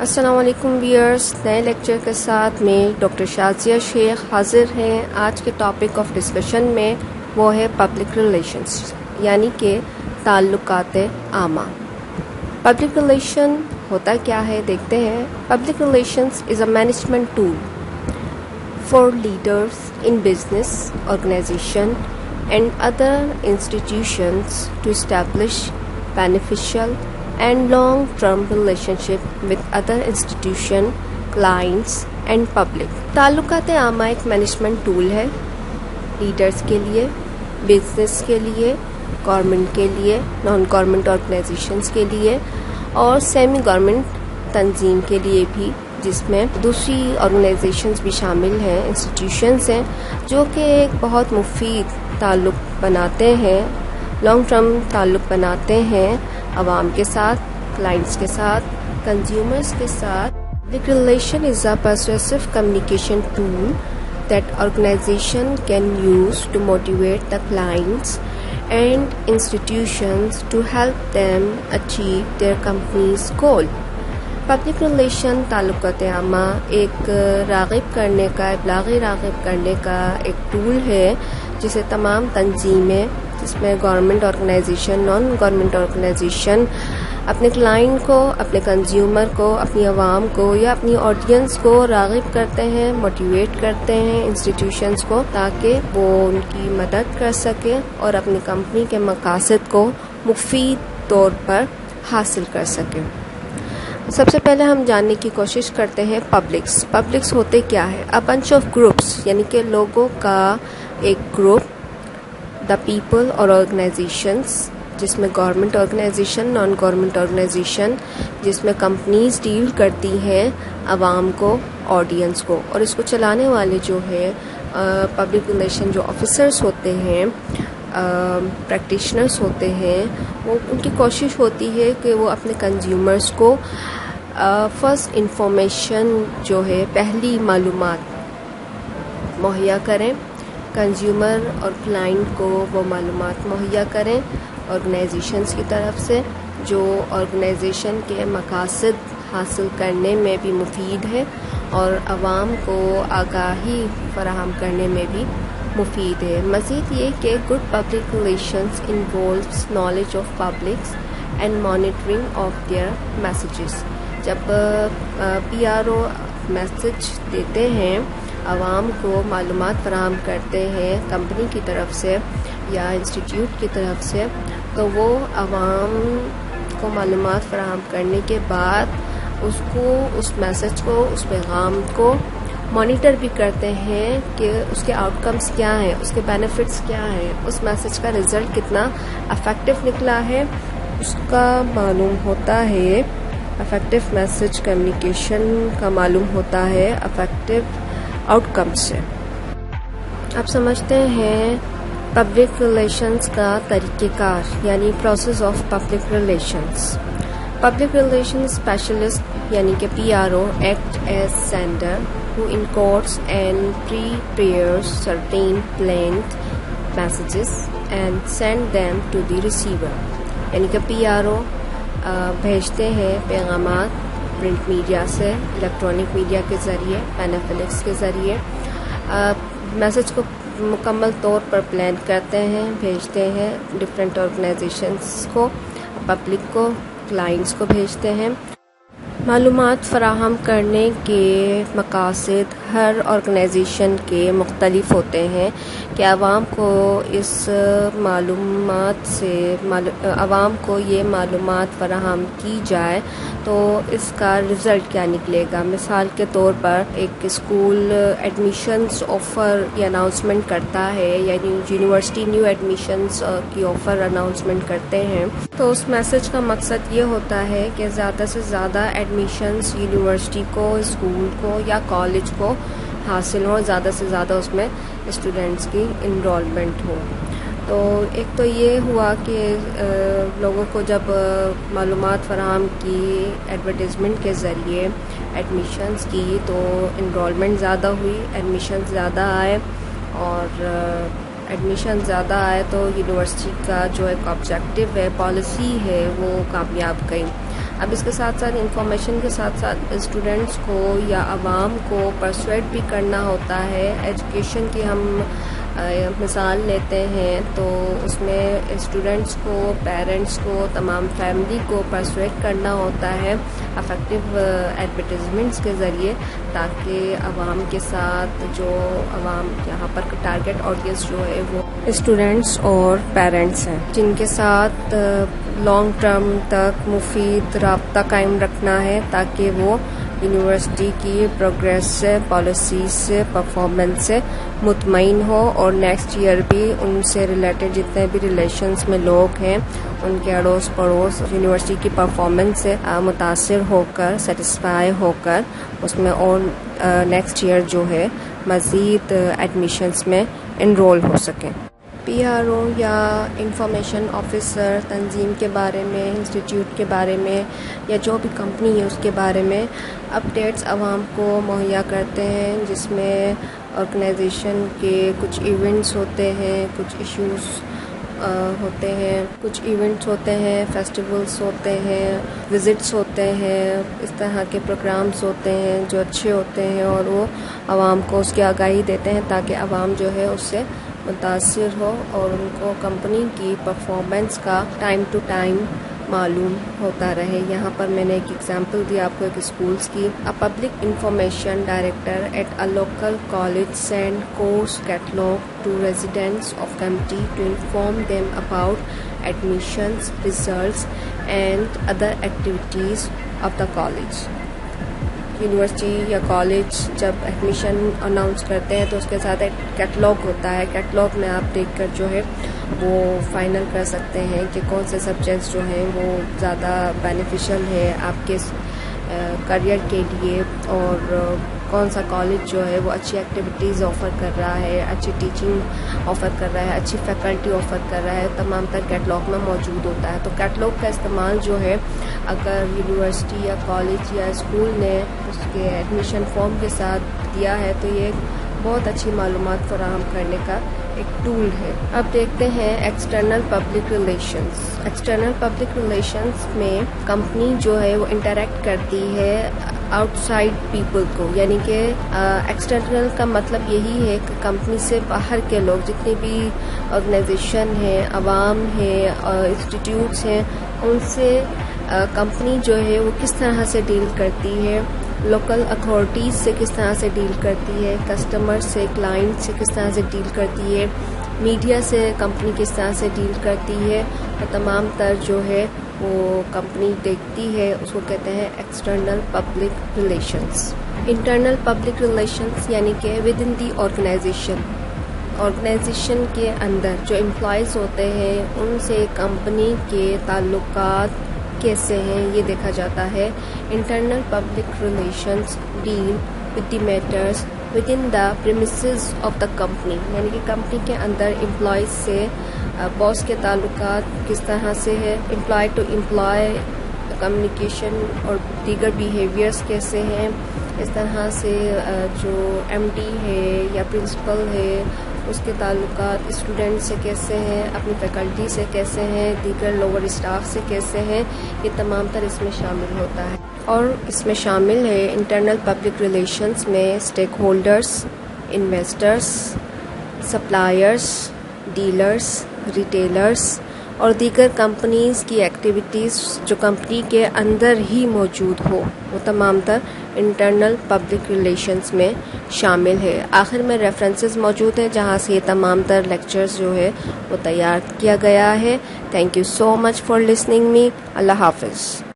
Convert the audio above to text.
السلام علیکم ویئرس، نئے لیکچر کے ساتھ میں ڈاکٹر شازیہ شیخ حاضر ہیں. آج کے ٹاپک آف ڈسکشن میں وہ ہے پبلک ریلیشنز، یعنی کہ تعلقات عامہ. پبلک ریلیشن ہوتا کیا ہے دیکھتے ہیں. Public relations is a management tool for leaders in business organisation and other institutions to establish beneficial and long-term relationship with other institution, clients and public. تعلقات عامہ ایک مینجمنٹ ٹول ہے لیڈرز کے لیے، بزنس کے لیے، گورنمنٹ کے لیے، نان گورنمنٹ آرگنائزیشنز کے لیے اور سیمی گورنمنٹ تنظیم کے لیے بھی، جس میں دوسری آرگنائزیشنز بھی شامل ہیں، انسٹیٹیوشنز ہیں جو کہ ایک بہت مفید تعلق بناتے ہیں، لانگ ٹرم تعلق بناتے ہیں عوام کے ساتھ، کلائنٹس کے ساتھ، کنزیومرز کے ساتھ. Public relation is a persuasive communication tool that organization can use to motivate the clients and institutions to help them achieve their company's goal. Public relation تعلقات عامہ ایک راغب کرنے کا، ابلاغی راغب کرنے کا ایک ٹول ہے جسے تمام تنظیمیں، جس میں government organisation, non government organisation, اپنے کلائنٹ کو، اپنے کنزیومر کو، اپنی عوام کو یا اپنی آڈینس کو راغب کرتے ہیں، موٹیویٹ کرتے ہیں انسٹیٹیوشنز کو، تاکہ وہ ان کی مدد کر سکیں اور اپنی کمپنی کے مقاصد کو مفید طور پر حاصل کر سکیں. سب سے پہلے ہم جاننے کی کوشش کرتے ہیں پبلکس. پبلکس ہوتے کیا ہے؟ اے بنچ آف گروپس، یعنی کہ لوگوں کا ایک گروپ. دا پیپل اور آرگنائزیشنس، جس میں government organisation, non government organisation, جس میں کمپنیز ڈیل کرتی ہیں عوام کو، آڈینس کو، اور اس کو چلانے والے جو ہے پبلک ریلیشن جو آفیسرس ہوتے ہیں، پریکٹیشنرس ہوتے ہیں، وہ ان کی کوشش ہوتی ہے کہ وہ اپنے کنزیومرز کو فرسٹ انفارمیشن جو ہے، پہلی معلومات مہیا کریں. کنزیومر اور کلائنٹ کو وہ معلومات مہیا کریں آرگنائزیشنز کی طرف سے، جو آرگنائزیشن کے مقاصد حاصل کرنے میں بھی مفید ہے اور عوام کو آگاہی فراہم کرنے میں بھی مفید ہے. مزید یہ کہ good public relations involves knowledge of publics and monitoring of their messages. جب پی آر او میسیج دیتے ہیں، عوام کو معلومات فراہم کرتے ہیں کمپنی کی طرف سے یا انسٹیٹیوٹ کی طرف سے، تو وہ عوام کو معلومات فراہم کرنے کے بعد اس میسیج کو، اس پیغام کو مانیٹر بھی کرتے ہیں کہ اس کے آؤٹ کمز کیا ہیں، اس کے بینیفٹس کیا ہیں، اس میسیج کا رزلٹ کتنا افیکٹو نکلا ہے، اس کا معلوم ہوتا ہے. افیکٹو میسیج کمیونیکیشن کا معلوم ہوتا ہے افیکٹو آؤٹ کم سے. اب سمجھتے ہیں پبلک ریلیشنز کا طریقہ کار، یعنی process of public relations. Public relation specialist یعنی کہ P R O act as sender who encodes and prepares certain planned messages and send them to the receiver. یعنی کہ پی آر او بھیجتے ہیں پیغامات پرنٹ میڈیا سے، electronic media کے ذریعے، پینافلکس کے ذریعے، میسیج کو مکمل طور پر پلان کرتے ہیں، بھیجتے ہیں ڈفرینٹ آرگنائزیشنس کو، پبلک کو، کلائنٹس کو بھیجتے ہیں. معلومات فراہم کرنے کے مقاصد ہر آرگنائزیشن کے مختلف ہوتے ہیں کہ عوام کو اس معلومات سے عوام کو یہ معلومات فراہم کی جائے تو اس کا رزلٹ کیا نکلے گا. مثال کے طور پر ایک اسکول ایڈمیشنز آفر کی اناؤنسمنٹ کرتا ہے، یعنی یونیورسٹی نیو ایڈمیشنز کی آفر اناؤنسمنٹ کرتے ہیں، تو اس میسج کا مقصد یہ ہوتا ہے کہ زیادہ سے زیادہ ایڈمیشنز یونیورسٹی کو، اسکول کو یا کالج کو حاصل ہوں، زیادہ سے زیادہ اس میں اسٹوڈنٹس کی انرولمنٹ ہو. تو ایک تو یہ ہوا کہ لوگوں کو جب معلومات فراہم کی ایڈورٹیزمنٹ کے ذریعے ایڈمیشنز کی تو انرولمنٹ زیادہ ہوئی، ایڈمیشنز زیادہ آئے اور ایڈمیشن زیادہ آئے تو یونیورسٹی کا جو ایک آبجیکٹو ہے، پالیسی ہے، وہ کامیاب گئی۔ اب اس کے ساتھ ساتھ انفارمیشن کے ساتھ ساتھ اسٹوڈنٹس کو یا عوام کو پرسویٹ بھی کرنا ہوتا ہے۔ ایجوکیشن کی ہم مثال لیتے ہیں تو اس میں اسٹوڈنٹس کو، پیرنٹس کو، تمام فیملی کو پرسویٹ کرنا ہوتا ہے افیکٹو ایڈورٹیزمنٹس کے ذریعے، تاکہ عوام کے ساتھ جو عوام یہاں پر ٹارگیٹ آڈینس جو ہے وہ اسٹوڈنٹس اور پیرنٹس ہیں، جن کے ساتھ لانگ ٹرم تک مفید رابطہ قائم رکھنا ہے، تاکہ وہ یونیورسٹی کی پروگریس سے، پالیسیز سے، پرفارمنس سے مطمئن ہو، اور نیکسٹ ایئر بھی ان سے ریلیٹڈ جتنے بھی ریلیشنز میں لوگ ہیں ان کے اڑوس پڑوس یونیورسٹی کی پرفارمنس سے متاثر ہو کر، سیٹسفائی ہو کر اس میں اور نیکسٹ ایئر جو ہے مزید ایڈمیشنز میں انرول ہو سکیں۔ پی آر او یا انفارمیشن آفیسر تنظیم کے بارے میں، انسٹیٹیوٹ کے بارے میں، یا جو بھی کمپنی ہے اس کے بارے میں اپڈیٹس عوام کو مہیا کرتے ہیں، جس میں آرگنائزیشن کے کچھ ایونٹس ہوتے ہیں، کچھ ایشوز ہوتے ہیں، کچھ ایونٹس ہوتے ہیں، فیسٹیولز ہوتے ہیں، وزٹس ہوتے ہیں، اس طرح کے پروگرامز ہوتے ہیں جو اچھے ہوتے ہیں، اور وہ عوام کو اس کی آگاہی دیتے ہیں تاکہ عوام جو ہے اس سے متاثر ہو اور ان کو کمپنی کی پرفارمنس کا ٹائم ٹو ٹائم معلوم ہوتا رہے۔ یہاں پر میں نے ایک ایگزامپل دی آپ کو ایک اسکولس کی۔ Public information director at a local college send course catalogue to residents of committee to inform them about admissions results and other activities of the college۔ University یا کالج جب ایڈمیشن اناؤنس کرتے ہیں تو اس کے ساتھ ایک catalogue ہوتا ہے۔ کیٹلاگ میں آپ دیکھ کر جو ہے وہ فائنل کر سکتے ہیں کہ کون سے سبجیکٹس جو ہیں وہ زیادہ بینیفیشل ہے آپ کے کریئر کے لیے، اور کون سا کالج جو ہے وہ اچھی ایکٹیویٹیز آفر کر رہا ہے، اچھی ٹیچنگ آفر کر رہا ہے، اچھی فیکلٹی آفر کر رہا ہے، تمام تر کیٹلاگ میں موجود ہوتا ہے۔ تو کیٹلاگ کا استعمال جو ہے اگر یونیورسٹی یا کالج یا اسکول نے اس کے ایڈمیشن فارم کے ساتھ دیا ہے تو یہ بہت اچھی معلومات فراہم کرنے کا ایک ٹول ہے۔ اب دیکھتے ہیں external public relations. External public relations میں کمپنی جو ہے وہ انٹریکٹ کرتی ہے آؤٹ سائڈ پیپل کو، یعنی کہ ایکسٹرنل کا مطلب یہی ہے کہ کمپنی سے باہر کے لوگ جتنی بھی آرگنائزیشن ہیں، عوام ہیں، انسٹیٹیوٹس ہیں، ان سے کمپنی جو ہے وہ کس طرح سے ڈیل کرتی ہے، لوکل اتھارٹیز سے کس طرح سے ڈیل کرتی ہے، کسٹمر سے، کلائنٹ سے کس طرح سے ڈیل کرتی ہے، میڈیا سے کمپنی کس طرح سے ڈیل کرتی ہے، اور تمام تر جو ہے وہ کمپنی دیکھتی ہے، اس کو کہتے ہیں external public relations. Internal public relations یعنی کہ ود ان دی آرگنائزیشن کے اندر جو امپلائیز ہوتے ہیں ان سے کمپنی کے تعلقات کیسے ہیں یہ دیکھا جاتا ہے۔ Internal public relations deal with the matters with in the premises of the company, یعنی کہ کمپنی کے اندر امپلائیز سے باس کے تعلقات کس طرح سے ہے، امپلائی ٹو امپلائی کمیونیکیشن اور دیگر بیہیویئرس کیسے ہیں، اس طرح سے جو ایم ڈی ہے یا پرنسپل ہے اس کے تعلقات اسٹوڈنٹ سے کیسے ہیں، اپنی فیکلٹی سے کیسے ہیں، دیگر لوور اسٹاف سے کیسے ہیں، یہ تمام تر اس میں شامل ہوتا ہے۔ اور اس میں شامل ہے انٹرنل پبلک ریلیشنز میں stake holders, investors, suppliers, dealers, retailers اور دیگر کمپنیز کی ایکٹیویٹیز جو کمپنی کے اندر ہی موجود ہو، وہ تمام تر انٹرنل پبلک ریلیشنز میں شامل ہے۔ آخر میں ریفرنسز موجود ہیں جہاں سے یہ تمام تر لیکچرز جو ہے وہ تیار کیا گیا ہے۔ Thank you so much for listening me. اللہ حافظ۔